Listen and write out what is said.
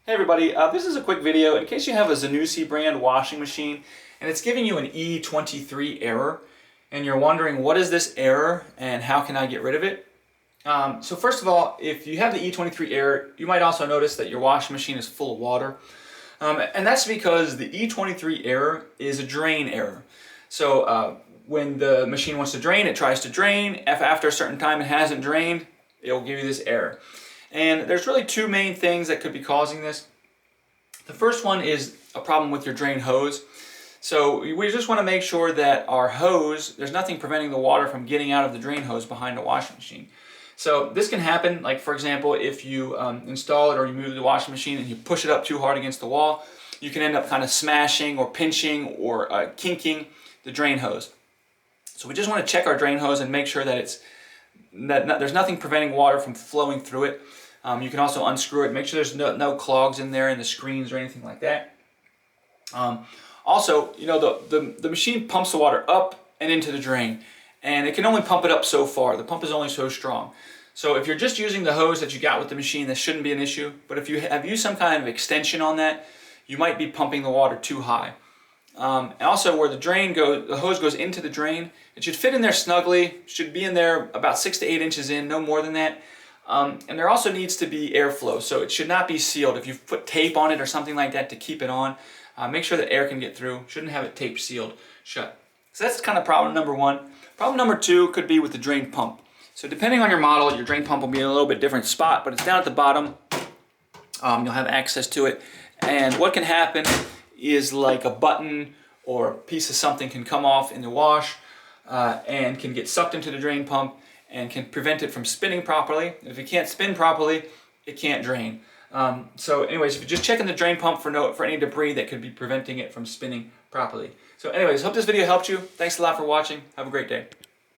Hey everybody, this is a quick video in case you have a Zanussi brand washing machine and it's giving you an E23 error and you're wondering what is this error and how can I get rid of it. So first of all, if you have the E23 error, you might also notice that your washing machine is full of water. And that's because the E23 error is a drain error. So when the machine wants to drain, it tries to drain. If after a certain time it hasn't drained, it will give you this error. And there's really two main things that could be causing this. The first one is a problem with your drain hose. So we just want to make sure that our hose, there's nothing preventing the water from getting out of the drain hose behind the washing machine. So this can happen, like for example, if you install it or you move the washing machine and you push it up too hard against the wall, you can end up kind of smashing or pinching or kinking the drain hose. So we just want to check our drain hose and make sure that there's nothing preventing water from flowing through it. You can also unscrew it, make sure there's no clogs in there in the screens or anything like that. Also, you know, the machine pumps the water up and into the drain, and it can only pump it up so far. The pump is only so strong. So if you're just using the hose that you got with the machine, this shouldn't be an issue. But if you have used some kind of extension on that, you might be pumping the water too high. And also where the hose goes into the drain, it should fit in there snugly, should be in there about 6 to 8 inches in, no more than that. And there also needs to be airflow, so it should not be sealed. If you've put tape on it or something like that to keep it on, make sure that air can get through. Shouldn't have it tape sealed shut. So that's kind of problem number one. Problem number two could be with the drain pump. So depending on your model, your drain pump will be in a little bit different spot, but it's down at the bottom. You'll have access to it. And what can happen is like a button or a piece of something can come off in the wash and can get sucked into the drain pump and can prevent it from spinning properly. If it can't spin properly, it can't drain. So anyways, if you're just checking the drain pump for any debris that could be preventing it from spinning properly. So anyways, hope this video helped you. Thanks a lot for watching. Have a great day.